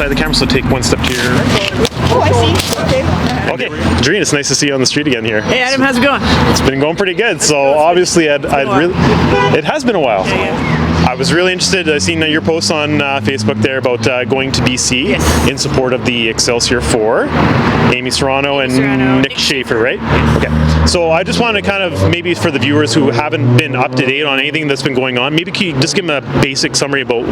outside the camera, so take one step to your... Oh, I see. Okay, Adrian, it's nice to see you on the street again here. Hey, Adam, how's it going? It's been going pretty good. So obviously, it has been a while. I was really interested. I seen your posts on Facebook there about going to BC in support of the Excelsior 4, Amy Sorrano and Nick Schafer, right? Okay. So I just want to kind of, maybe for the viewers who haven't been up to date on anything that's been going on, maybe can you just give them a basic summary about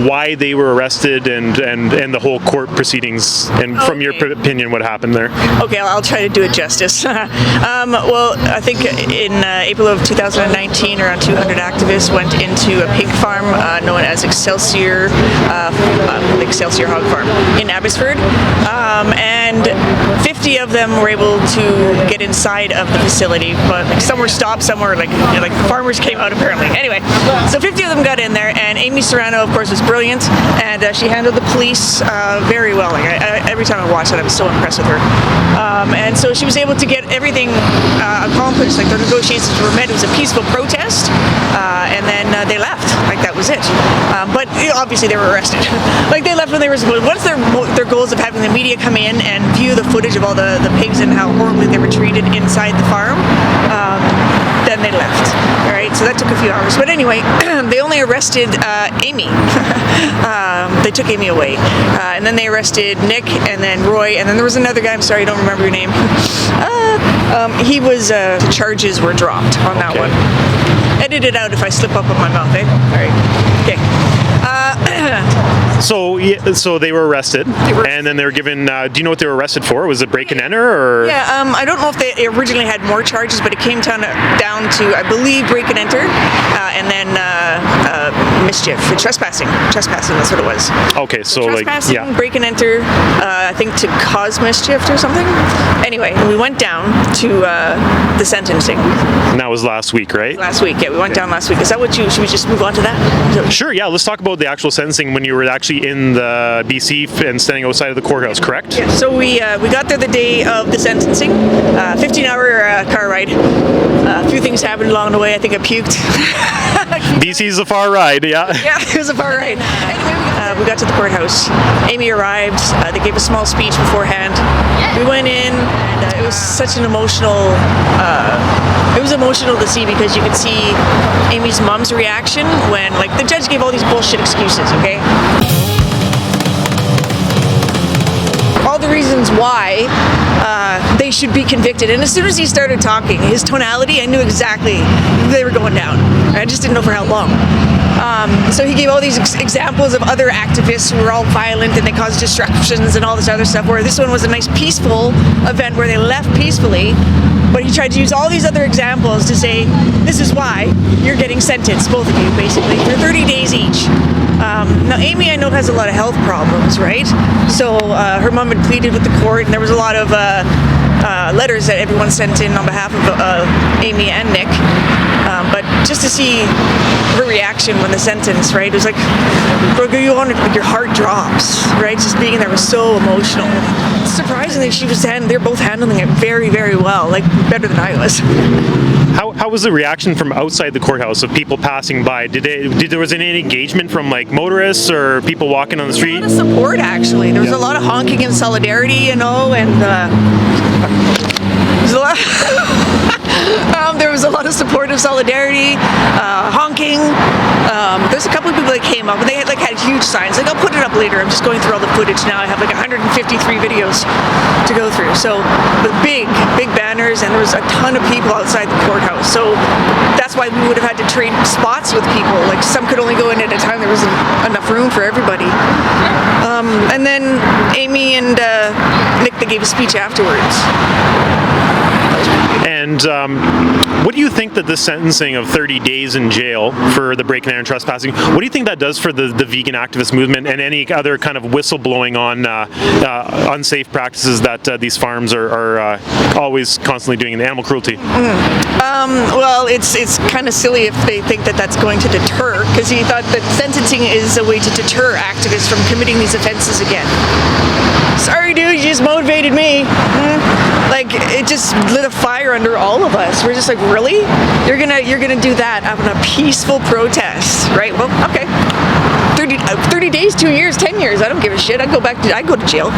why they were arrested and the whole court proceedings, and from your opinion, what happened there? Okay, I'll try to do it justice. Well, I think in April of 2019, around 200 activists went into a pig farm known as Excelsior Hog Farm in Abbotsford, and 50 of them were able to get inside of the facility, but like, some were stopped, some were like farmers came out apparently. Anyway, so 50 of them got in there, and Amy Sorrano, of course, was brilliant, and she handled the police very well. Like every time I watched it, I was so impressed with her. And so she was able to get everything accomplished. Like the negotiations were met. It was a peaceful protest, and then they left. Like that was it. But obviously they were arrested. Like they left when they were supposed. Once their goals of having the media come in and view the footage of all the pigs and how horribly they were treated inside the farm, then they left. All right, so that took a few hours. But anyway, they only arrested Amy. They took Amy away, and then they arrested Nick, and then Roy, and then there was another guy. I'm sorry, I don't remember your name. He was. The charges were dropped on that one. Edit it out if I slip up on my mouth, eh? All right. Okay. So they were arrested, and then they were given. Do you know what they were arrested for? Was it break and enter, or? Yeah, I don't know if they originally had more charges, but it came down to I believe break and enter, and then mischief, trespassing. Trespassing, that's what it was. Okay, so trespassing, break and enter, I think to cause mischief or something. Anyway, we went down to the sentencing. And that was last week, right? Last week, yeah, we went down last week. Is that what should we just move on to that? Sure, yeah, let's talk about the actual sentencing when you were actually in the BC and standing outside of the courthouse, correct? Yeah, so we got there the day of the sentencing, 15-hour car ride. A few things happened along the way. I think I puked. BC's a far ride, yeah. Yeah, it was a far ride. Anyway, we got to the courthouse. Amy arrived. They gave a small speech beforehand. We went in, and it was such an emotional. It was emotional to see because you could see Amy's mom's reaction when, like, the judge gave all these bullshit excuses. Okay. All the reasons why they should be convicted, and as soon as he started talking, his tonality, I knew exactly they were going down. I just didn't know for how long. So he gave all these examples of other activists who were all violent and they caused disruptions and all this other stuff, where this one was a nice peaceful event where they left peacefully, but he tried to use all these other examples to say, this is why you're getting sentenced, both of you, basically, for 30 days each. Now, Amy, I know, has a lot of health problems, right? So her mom had pleaded with the court, and there was a lot of letters that everyone sent in on behalf of Amy and Nick. But just to see her reaction when the sentence, right, it was like, your heart drops, right? Just being there was so emotional. Surprisingly, they're both handling it very, very well, like better than I was. How was the reaction from outside the courthouse of people passing by? There was any engagement from like motorists or people walking on the street? There was a lot of support, actually. There was a lot of honking and solidarity, you know, and there was a lot of supportive solidarity, honking. There's a couple of people that came up, and they had huge signs. Like, I'll put it up later. I'm just going through all the footage now. I have like 153 videos to go through. So with big banners, and there was a ton of people outside the courthouse. So that's why we would have had to trade spots with people. Like, some could only go in at a time. There wasn't enough room for everybody. And then Amy and Nick, they gave a speech afterwards. And what do you think that the sentencing of 30 days in jail for the break and enter and trespassing, what do you think that does for the vegan activist movement and any other kind of whistleblowing on unsafe practices that these farms are always constantly doing in animal cruelty? Well, it's kind of silly if they think that that's going to deter, because he thought that sentencing is a way to deter activists from committing these offenses again. Sorry, dude, you just motivated me. Like, it just lit a fire under all of us. We're just like, really? You're gonna do that on a peaceful protest, right? Well, okay. 30 30 days, 2 years, 10 years. I don't give a shit. I go to jail.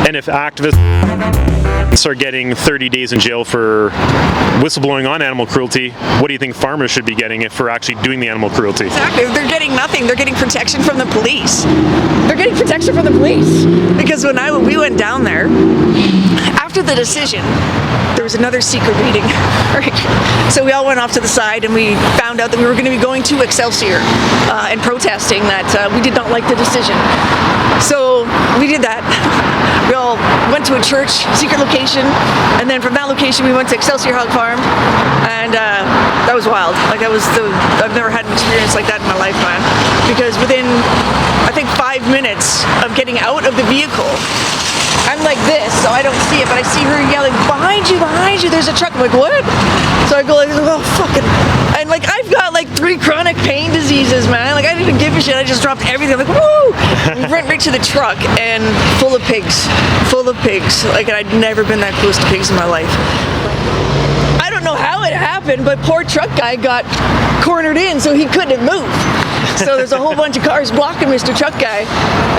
And if activists are getting 30 days in jail for whistleblowing on animal cruelty, what do you think farmers should be getting if for actually doing the animal cruelty? Exactly. They're getting nothing. They're getting protection from the police. They're getting protection from the police. Because when we went down there, after the decision, there was another secret meeting. Right? So we all went off to the side and we found out that we were going to be going to Excelsior and protesting that we did not like the decision. So we did that. We all went to a church, secret location, and then from that location we went to Excelsior Hog Farm, and that was wild. Like I've never had an experience like that in my life, man. Because within, I think 5 minutes of getting out of the vehicle, I'm like this, so I don't see it, but I see her yelling, behind you, there's a truck. I'm like, what? So I go like, oh, fucking, and like, I've got like 3 chronic pain diseases, man. Like, I didn't even give a shit. I just dropped everything. I'm like, woo! We went right to the truck, and full of pigs. Like, and I'd never been that close to pigs in my life. I don't know how it happened, but poor truck guy got cornered in, so he couldn't move. So there's a whole bunch of cars blocking Mr. Truck Guy,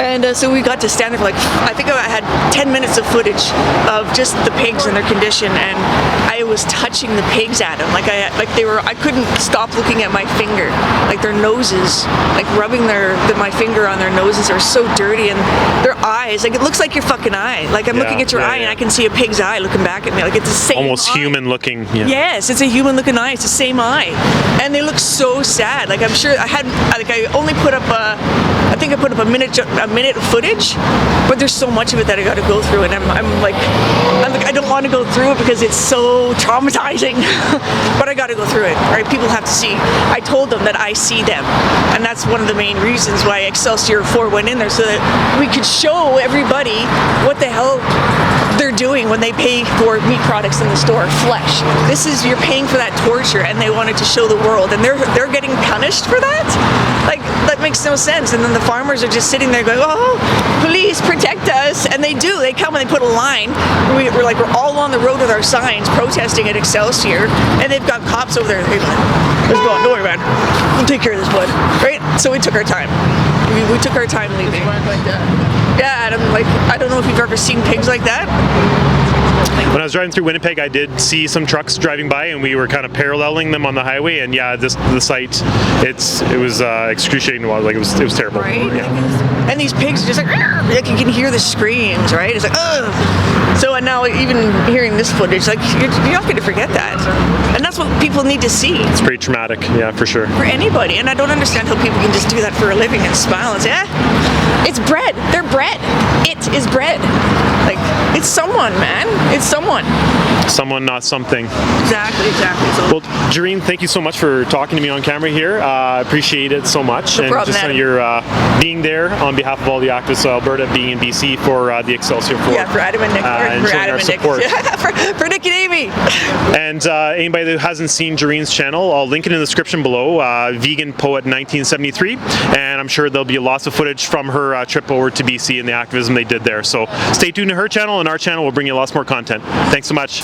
and so we got to stand there for like, I think I had 10 minutes of footage of just the pigs and their condition, and I was touching the pigs at them, I couldn't stop looking at my finger, like their noses, like rubbing my finger on their noses are so dirty, and their eyes, like it looks like your fucking eye, like I'm looking at your eye and I can see a pig's eye looking back at me, like it's the same almost eye. human looking. Yeah. Yes, it's a human looking eye, it's the same eye, and they look so sad. Like I'm sure I only put up I think I put up a minute of footage, but there's so much of it that I got to go through, and I'm like I don't want to go through it because it's so traumatizing, but I got to go through it, right? People have to see. I told them that I see them, and that's one of the main reasons why Excelsior 4 went in there, so that we could show everybody what the hell they're doing when they pay for meat products in the store, flesh. You're paying for that torture, and they wanted to show the world, and they're getting punished for that? Like, that makes no sense. And then the farmers are just sitting there going, oh, police, protect us. And they do. They come and they put a line. We're all on the road with our signs protesting at Excelsior, and they've got cops over there. Let's go on. Don't worry, man. We'll take care of this, bud. Right? So we took our time. We took our time leaving. Yeah, Adam, like, I don't know if you've ever seen pigs like that. When I was driving through Winnipeg, I did see some trucks driving by, and we were kind of paralleling them on the highway. And yeah, the site, it was excruciating. Like it was terrible. Right. Yeah. And these pigs are just like you can hear the screams, right? It's like, ugh. So and now even hearing this footage, like you're not going to forget that. And that's what people need to see. It's pretty traumatic, yeah, for sure. For anybody, and I don't understand how people can just do that for a living and smile and say, it's bread. They're bread. It is bread. Like, it's someone, man. It's someone. Someone, not something. Exactly. So, well, Jareen, thank you so much for talking to me on camera here. I appreciate it so much. No and problem, just Adam. Your being there on behalf of all the activists of Alberta, being in BC for the Excelsior 4. Yeah, for Adam and Nick. And for Adam and Nick. for Nick and Amy. And anybody that hasn't seen Jareen's channel, I'll link it in the description below. Vegan Poet 1973. And I'm sure there'll be lots of footage from her trip over to BC and the activism they did there. So stay tuned to her channel, and our channel will bring you lots more content. Thanks so much.